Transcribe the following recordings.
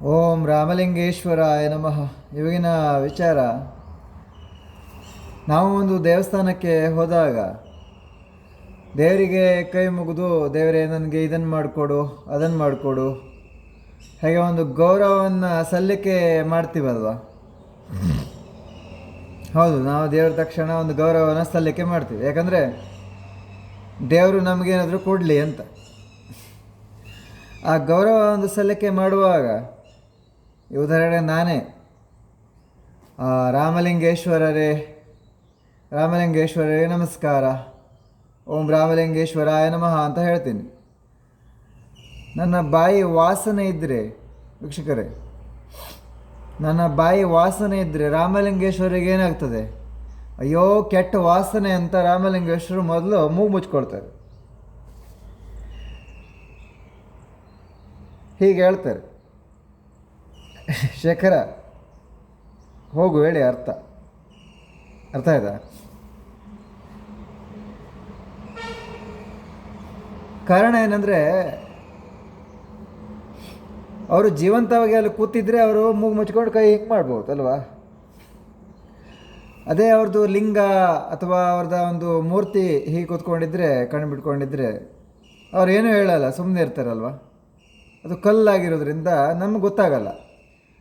ಓಂ ರಾಮಲಿಂಗೇಶ್ವರಾಯ ನಮಃ. ಇವಾಗಿನ ವಿಚಾರ, ನಾವು ಒಂದು ದೇವಸ್ಥಾನಕ್ಕೆ ಹೋದಾಗ ದೇವರಿಗೆ ಕೈ ಮುಗಿದು, ದೇವರೇ ನನಗೆ ಇದನ್ನು ಮಾಡಿಕೊಡು, ಅದನ್ನು ಮಾಡಿಕೊಡು, ಹಾಗೆ ಒಂದು ಗೌರವವನ್ನು ಸಲ್ಲಿಕೆ ಮಾಡ್ತೀವಲ್ವ. ಹೌದು, ನಾವು ದೇವ್ರ ತಕ್ಷಣ ಒಂದು ಗೌರವನ ಸಲ್ಲಿಕೆ ಮಾಡ್ತೀವಿ. ಯಾಕಂದರೆ ದೇವರು ನಮಗೇನಾದರೂ ಕೊಡಲಿ ಅಂತ. ಆ ಗೌರವ ಒಂದು ಸಲ್ಲಿಕೆ ಮಾಡುವಾಗ, ಈ ಉದಾಹರಣೆ ನಾನೇ ರಾಮಲಿಂಗೇಶ್ವರರೇ ರಾಮಲಿಂಗೇಶ್ವರರೇ ನಮಸ್ಕಾರ, ಓಂ ರಾಮಲಿಂಗೇಶ್ವರಾಯ ನಮಃ ಅಂತ ಹೇಳ್ತೀನಿ. ನನ್ನ ಬಾಯಿ ವಾಸನೆ ಇದ್ದರೆ, ವೀಕ್ಷಕರೇ, ನನ್ನ ಬಾಯಿ ವಾಸನೆ ಇದ್ದರೆ ರಾಮಲಿಂಗೇಶ್ವರಿಗೆ ಏನಾಗ್ತದೆ? ಅಯ್ಯೋ ಕೆಟ್ಟ ವಾಸನೆ ಅಂತ ರಾಮಲಿಂಗೇಶ್ವರು ಮೊದಲು ಮೂಗು ಮುಚ್ಕೊಳ್ತಾರೆ. ಹೀಗೆ ಹೇಳ್ತಾರೆ. ಶೇಖರ, ಹೋಗು ಹೇಳಿ ಅರ್ಥ ಆಯ್ತಾ? ಕಾರಣ ಏನಂದರೆ, ಅವರು ಜೀವಂತವಾಗಿ ಅಲ್ಲಿ ಕೂತಿದ್ರೆ ಅವರು ಮೂಗು ಮುಚ್ಕೊಂಡು ಕೈ ಹಿಂಗೆ ಮಾಡ್ಬೋದು ಅಲ್ವಾ? ಅದೇ ಅವ್ರದ್ದು ಲಿಂಗ ಅಥವಾ ಅವ್ರದ್ದು ಒಂದು ಮೂರ್ತಿ ಹೀಗೆ ಕೂತ್ಕೊಂಡಿದ್ರೆ, ಕಣ್ಣು ಬಿಟ್ಕೊಂಡಿದ್ರೆ ಅವ್ರು ಏನೂ ಹೇಳಲ್ಲ, ಸುಮ್ಮನೆ ಇರ್ತಾರಲ್ವ. ಅದು ಕಲ್ಲಾಗಿರೋದ್ರಿಂದ ನಮ್ಗೆ ಗೊತ್ತಾಗಲ್ಲ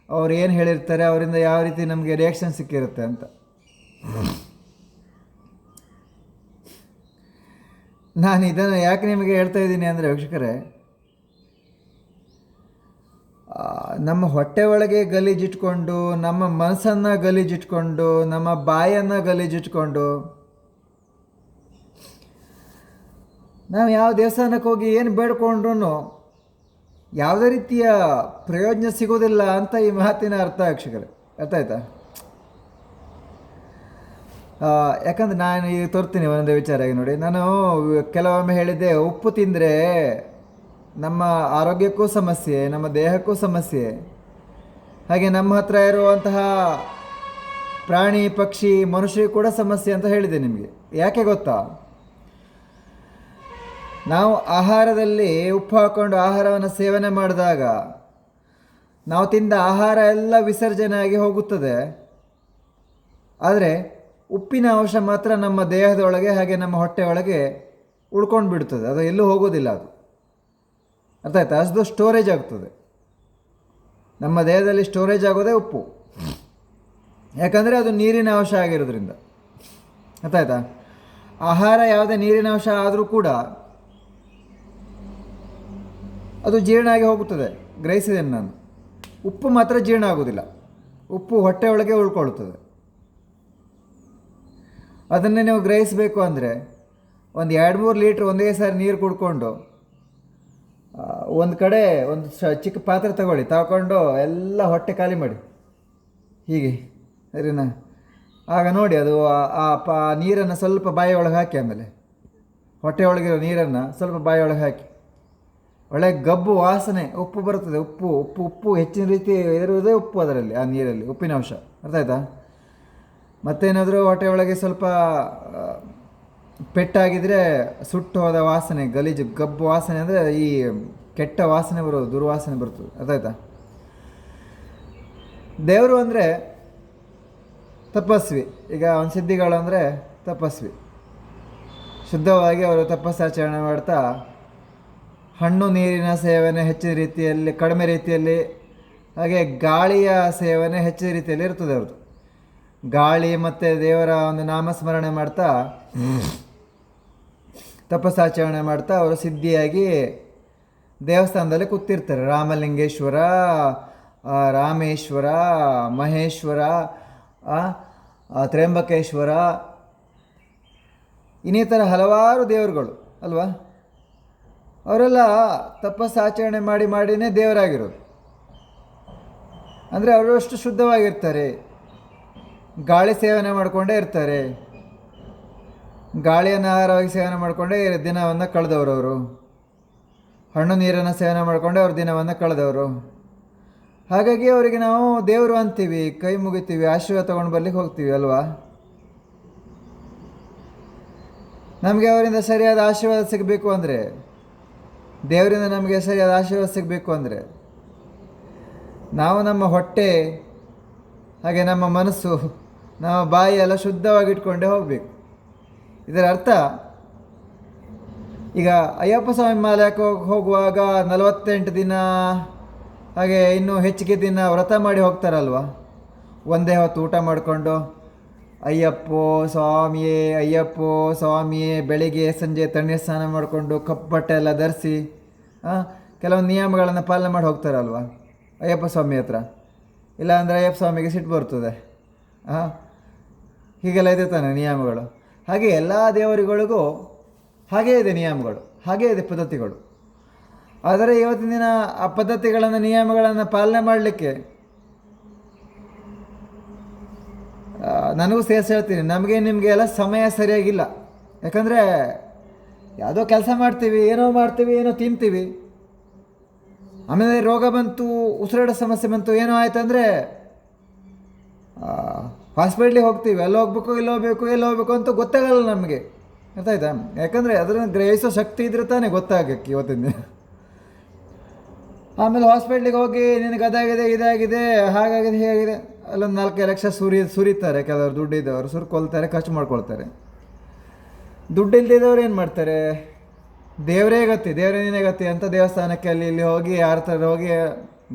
ಅವ್ರು ಏನು ಹೇಳಿರ್ತಾರೆ, ಅವರಿಂದ ಯಾವ ರೀತಿ ನಮಗೆ ರಿಯಾಕ್ಷನ್ ಸಿಕ್ಕಿರುತ್ತೆ ಅಂತ. ನಾನು ಇದನ್ನು ಯಾಕೆ ನಿಮಗೆ ಹೇಳ್ತಾ ಇದ್ದೀನಿ ಅಂದರೆ, ವೀಕ್ಷಕರೇ, ನಮ್ಮ ಹೊಟ್ಟೆ ಒಳಗೆ ಗಲೀಜಿಟ್ಕೊಂಡು, ನಮ್ಮ ಮನಸ್ಸನ್ನು ಗಲೀಜಿಟ್ಕೊಂಡು, ನಮ್ಮ ಬಾಯನ್ನು ಗಲೀಜಿಟ್ಕೊಂಡು ನಾವು ಯಾವ ದೇವಸ್ಥಾನಕ್ಕೆ ಹೋಗಿ ಏನು ಬೇಡ್ಕೊಂಡ್ರೂ ಯಾವುದೇ ರೀತಿಯ ಪ್ರಯೋಜನ ಸಿಗೋದಿಲ್ಲ ಅಂತ ಈ ಮಾತಿನ ಅರ್ಥ, ವೀಕ್ಷಕರೇ. ಅರ್ಥ ಆಯ್ತಾ? ಯಾಕಂದ್ರೆ ನಾನು ಈಗ ತೋರ್ತೀನಿ ಒಂದೊಂದೇ ವಿಚಾರ. ನೋಡಿ, ನಾನು ಕೆಲವೊಮ್ಮೆ ಹೇಳಿದ್ದೆ, ಉಪ್ಪು ತಿಂದರೆ ನಮ್ಮ ಆರೋಗ್ಯಕ್ಕೂ ಸಮಸ್ಯೆ, ನಮ್ಮ ದೇಹಕ್ಕೂ ಸಮಸ್ಯೆ, ಹಾಗೆ ನಮ್ಮ ಹತ್ರ ಇರುವಂತಹ ಪ್ರಾಣಿ ಪಕ್ಷಿ ಮನುಷ್ಯರಿಗೂ ಕೂಡ ಸಮಸ್ಯೆ ಅಂತ ಹೇಳಿದೆ ನಿಮಗೆ. ಯಾಕೆ ಗೊತ್ತಾ? ನಾವು ಆಹಾರದಲ್ಲಿ ಉಪ್ಪು ಹಾಕ್ಕೊಂಡು ಆಹಾರವನ್ನು ಸೇವನೆ ಮಾಡಿದಾಗ ನಾವು ತಿಂದ ಆಹಾರ ಎಲ್ಲ ವಿಸರ್ಜನೆ ಆಗಿ ಹೋಗುತ್ತದೆ. ಆದರೆ ಉಪ್ಪಿನ ಅಂಶ ಮಾತ್ರ ನಮ್ಮ ದೇಹದೊಳಗೆ ಹಾಗೆ ನಮ್ಮ ಹೊಟ್ಟೆ ಒಳಗೆ ಉಳ್ಕೊಂಡು ಬಿಡ್ತದೆ. ಅದು ಎಲ್ಲೂ ಹೋಗೋದಿಲ್ಲ. ಅದು ಅರ್ಥ ಆಯ್ತಾ? ಅದು ಸ್ಟೋರೇಜ್ ಆಗ್ತದೆ. ನಮ್ಮ ದೇಹದಲ್ಲಿ ಸ್ಟೋರೇಜ್ ಆಗೋದೇ ಉಪ್ಪು. ಯಾಕಂದರೆ ಅದು ನೀರಿನ ಅಂಶ ಆಗಿರೋದ್ರಿಂದ. ಅರ್ಥ ಆಯ್ತಾ? ಆಹಾರ ಯಾವುದೇ ನೀರಿನ ಅಂಶ ಆದರೂ ಕೂಡ ಅದು ಜೀರ್ಣ ಆಗಿ ಹೋಗುತ್ತದೆ, ಗ್ರಹಿಸಿದ್ದೇನೆ ನಾನು. ಉಪ್ಪು ಮಾತ್ರ ಜೀರ್ಣ ಆಗೋದಿಲ್ಲ. ಉಪ್ಪು ಹೊಟ್ಟೆ ಒಳಗೆ ಉಳ್ಕೊಳ್ತದೆ. ಅದನ್ನೇ ನೀವು ಗ್ರಹಿಸಬೇಕು ಅಂದರೆ ಒಂದು 2-3 ಲೀಟ್ರ್ ಒಂದೇ ಸಾರಿ ನೀರು ಕುಡ್ಕೊಂಡು ಒಂದು ಕಡೆ ಒಂದು ಚಿಕ್ಕ ಪಾತ್ರೆ ತಗೊಂಡು ಎಲ್ಲ ಹೊಟ್ಟೆ ಖಾಲಿ ಮಾಡಿ, ಹೀಗೆ ಸರಿನಾ? ಆಗ ನೋಡಿ, ಅದು ನೀರನ್ನು ಸ್ವಲ್ಪ ಬಾಯಿ ಒಳಗೆ ಹಾಕಿ, ಆಮೇಲೆ ಹೊಟ್ಟೆ ಒಳಗಿರೋ ನೀರನ್ನು ಸ್ವಲ್ಪ ಬಾಯಿ ಒಳಗೆ ಹಾಕಿ, ಒಳ್ಳೆ ಗಬ್ಬು ವಾಸನೆ ಉಪ್ಪು ಬರ್ತದೆ. ಉಪ್ಪು ಉಪ್ಪು ಉಪ್ಪು ಹೆಚ್ಚಿನ ರೀತಿ ಇರುವುದೇ ಉಪ್ಪು ಅದರಲ್ಲಿ, ಆ ನೀರಲ್ಲಿ ಉಪ್ಪಿನ ಅಂಶ. ಅರ್ಥ ಆಯ್ತಾ? ಮತ್ತೇನಾದರೂ ಹೊಟ್ಟೆ ಒಳಗೆ ಸ್ವಲ್ಪ ಪೆಟ್ಟಾಗಿದ್ದರೆ ಸುಟ್ಟು ಹೋದ ವಾಸನೆ, ಗಲೀಜು ಗಬ್ಬು ವಾಸನೆ, ಅಂದರೆ ಈ ಕೆಟ್ಟ ವಾಸನೆ ಬರೋದು, ದುರ್ವಾಸನೆ ಬರ್ತದೆ. ಅರ್ಥ ಆಯ್ತಾ? ದೇವರು ಅಂದರೆ ತಪಸ್ವಿ. ಈಗ ಒಂದು ಸಿದ್ಧಿಗಳು ಅಂದರೆ ತಪಸ್ವಿ. ಶುದ್ಧವಾಗಿ ಅವರು ತಪಸ್ಸಾಚರಣೆ ಮಾಡ್ತಾ ಹಣ್ಣು ನೀರಿನ ಸೇವನೆ ಹೆಚ್ಚಿನ ರೀತಿಯಲ್ಲಿ, ಕಡಿಮೆ ರೀತಿಯಲ್ಲಿ, ಹಾಗೆ ಗಾಳಿಯ ಸೇವನೆ ಹೆಚ್ಚಿನ ರೀತಿಯಲ್ಲಿ ಇರ್ತದೆ ಅವ್ರದ್ದು. ಗಾಳಿ ಮತ್ತು ದೇವರ ಒಂದು ನಾಮಸ್ಮರಣೆ ಮಾಡ್ತಾ ತಪಸ್ಸಾಚರಣೆ ಮಾಡ್ತಾ ಅವರು ಸಿದ್ಧಿಯಾಗಿ ದೇವಸ್ಥಾನದಲ್ಲಿ ಕೂತಿರ್ತಾರೆ. ರಾಮಲಿಂಗೇಶ್ವರ, ರಾಮೇಶ್ವರ, ಮಹೇಶ್ವರ, ತ್ರ್ಯಂಬಕೇಶ್ವರ, ಇನ್ನಿತರ ಹಲವಾರು ದೇವರುಗಳು ಅಲ್ವಾ? ಅವರೆಲ್ಲ ತಪಸ್ಸಾಚರಣೆ ಮಾಡಿನೇ ದೇವರಾಗಿರೋದು. ಅಂದರೆ ಅವರು ಅಷ್ಟು ಶುದ್ಧವಾಗಿರ್ತಾರೆ. ಗಾಳಿ ಸೇವನೆ ಮಾಡಿಕೊಂಡೇ ಇರ್ತಾರೆ. ಗಾಳಿಯನ್ನು ಆಹಾರವಾಗಿ ಸೇವನೆ ಮಾಡಿಕೊಂಡೇ ದಿನವನ್ನು ಕಳೆದವರು ಅವರು. ಹಣ್ಣು ನೀರನ್ನು ಸೇವನೆ ಮಾಡಿಕೊಂಡೇ ಅವ್ರ ದಿನವನ್ನು ಕಳೆದವರು. ಹಾಗಾಗಿ ಅವರಿಗೆ ನಾವು ದೇವರು ಅಂತೀವಿ, ಕೈ ಮುಗಿತೀವಿ, ಆಶೀರ್ವಾದ ತೊಗೊಂಡು ಬರ್ಲಿಕ್ಕೆ ಹೋಗ್ತೀವಿ ಅಲ್ವಾ? ನಮಗೆ ಅವರಿಂದ ಸರಿಯಾದ ಆಶೀರ್ವಾದ ಸಿಗಬೇಕು ಅಂದರೆ, ದೇವರಿಂದ ನಮಗೆ ಸರಿಯಾದ ಆಶೀರ್ವಾದ ಸಿಗಬೇಕು ಅಂದರೆ ನಾವು ನಮ್ಮ ಹೊಟ್ಟೆ ಹಾಗೆ ನಮ್ಮ ಮನಸ್ಸು ನಮ್ಮ ಬಾಯಿ ಎಲ್ಲ ಶುದ್ಧವಾಗಿ ಇಟ್ಕೊಂಡೇ ಹೋಗಬೇಕು. ಇದರ ಅರ್ಥ ಈಗ ಅಯ್ಯಪ್ಪ ಸ್ವಾಮಿ ಮಾಲಯಕ್ಕೆ ಹೋಗುವಾಗ 48 ದಿನ ಹಾಗೆ ಇನ್ನೂ ಹೆಚ್ಚಿಗೆ ದಿನ ವ್ರತ ಮಾಡಿ ಹೋಗ್ತಾರಲ್ವ, ಒಂದೇ ಹೊತ್ತು ಊಟ ಮಾಡಿಕೊಂಡು ಅಯ್ಯಪ್ಪೋ ಸ್ವಾಮಿಯೇ ಅಯ್ಯಪ್ಪೋ ಸ್ವಾಮಿಯೇ ಬೆಳಿಗ್ಗೆ ಸಂಜೆ ತಣ್ಣೀರು ಸ್ನಾನ ಮಾಡಿಕೊಂಡು ಕಪ್ಪು ಬಟ್ಟೆ ಎಲ್ಲ ಧರಿಸಿ ಕೆಲವೊಂದು ನಿಯಮಗಳನ್ನು ಪಾಲನೆ ಮಾಡಿ ಹೋಗ್ತಾರಲ್ವ ಅಯ್ಯಪ್ಪ ಸ್ವಾಮಿ ಹತ್ರ. ಇಲ್ಲ ಅಂದರೆ ಅಯ್ಯಪ್ಪ ಸ್ವಾಮಿಗೆ ಸಿಟ್ಟು ಬರ್ತದೆ. ಹೀಗೆಲ್ಲ ಇದೆ ತಾನೆ ನಿಯಮಗಳು. ಹಾಗೆ ಎಲ್ಲ ದೇವರುಗಳಿಗೂ ಹಾಗೇ ಇದೆ ನಿಯಮಗಳು, ಹಾಗೇ ಇದೆ ಪದ್ಧತಿಗಳು. ಆದರೆ ಇವತ್ತಿನ ದಿನ ಆ ಪದ್ಧತಿಗಳನ್ನು ನಿಯಮಗಳನ್ನು ಪಾಲನೆ ಮಾಡಲಿಕ್ಕೆ ನನಗೂ ಸೇರಿಸಿ ಹೇಳ್ತೀನಿ, ನಮಗೆ ನಿಮಗೆ ಎಲ್ಲ ಸಮಯ ಸರಿಯಾಗಿಲ್ಲ. ಯಾಕಂದರೆ ಯಾವುದೋ ಕೆಲಸ ಮಾಡ್ತೀವಿ, ಏನೋ ತಿಂತೀವಿ, ಆಮೇಲೆ ರೋಗ ಬಂತು, ಉಸಿರಾಡೋ ಸಮಸ್ಯೆ ಬಂತು, ಏನೋ ಆಯ್ತಂದರೆ ಹಾಸ್ಪಿಟ್ಲಿಗೆ ಹೋಗ್ತೀವಿ, ಅಲ್ಲಿ ಹೋಗ್ಬೇಕು ಇಲ್ಲಿ ಹೋಗ್ಬೇಕು ಅಂತ ಗೊತ್ತಾಗಲ್ಲ ನಮಗೆ. ಗೊತ್ತಾಯ್ತಾ? ಯಾಕಂದರೆ ಅದನ್ನು ಗ್ರಹಿಸೋ ಶಕ್ತಿ ಇದ್ರೆ ತಾನೇ ಗೊತ್ತಾಗಕ್ಕೆ ಇವತ್ತಿನ ದಿನ. ಆಮೇಲೆ ಹಾಸ್ಪಿಟ್ಲಿಗೆ ಹೋಗಿ ನಿನಗೆ ಅದಾಗಿದೆ ಇದಾಗಿದೆ ಹಾಗಾಗಿದೆ ಹೇಗಿದೆ, ಅಲ್ಲೊಂದು 4 ಲಕ್ಷ ಸುರಿತಾರೆ. ಕೆಲವರು ದುಡ್ಡಿದ್ದವರು ಸುರ್ಕೊಳ್ತಾರೆ, ಖರ್ಚು ಮಾಡ್ಕೊಳ್ತಾರೆ. ದುಡ್ಡು ಇಲ್ದಿದ್ದವ್ರು ಏನು ಮಾಡ್ತಾರೆ, ದೇವರೇ ಗತಿ ಅಂತ ದೇವಸ್ಥಾನಕ್ಕೆ ಅಲ್ಲಿ ಇಲ್ಲಿ ಹೋಗಿ ಯಾರ ಥರ ಹೋಗಿ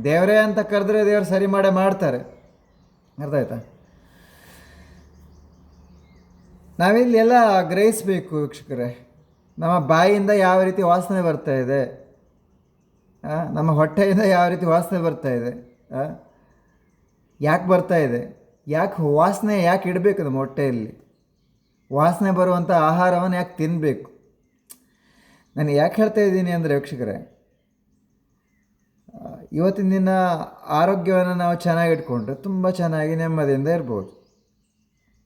ದೇವರೇ ಅಂತ ಕರೆದ್ರೆ ದೇವರು ಸರಿ ಮಾಡೇ ಮಾಡ್ತಾರೆ. ಅರ್ಥ ಆಯ್ತಾ? ನಾವಿಲ್ಲಿ ಎಲ್ಲ ಗ್ರಹಿಸಬೇಕು ವೀಕ್ಷಕರೇ. ನಮ್ಮ ಬಾಯಿಯಿಂದ ಯಾವ ರೀತಿ ವಾಸನೆ ಬರ್ತಾ ಇದೆ, ನಮ್ಮ ಹೊಟ್ಟೆಯಿಂದ ಯಾವ ರೀತಿ ವಾಸನೆ ಬರ್ತಾ ಇದೆ, ಯಾಕೆ ಬರ್ತಾ ಇದೆ, ವಾಸನೆ ಯಾಕೆ ಇಡಬೇಕು ನಮ್ಮ ಹೊಟ್ಟೆಯಲ್ಲಿ, ವಾಸನೆ ಬರುವಂಥ ಆಹಾರವನ್ನು ಯಾಕೆ ತಿನ್ನಬೇಕು. ನಾನು ಯಾಕೆ ಹೇಳ್ತಾ ಇದ್ದೀನಿ ಅಂದರೆ ವೀಕ್ಷಕರೇ, ಇವತ್ತಿನ ದಿನ ಆರೋಗ್ಯವನ್ನು ನಾವು ಚೆನ್ನಾಗಿಟ್ಕೊಂಡ್ರೆ ತುಂಬ ಚೆನ್ನಾಗಿ ನೆಮ್ಮದಿಯಿಂದ ಇರ್ಬೋದು.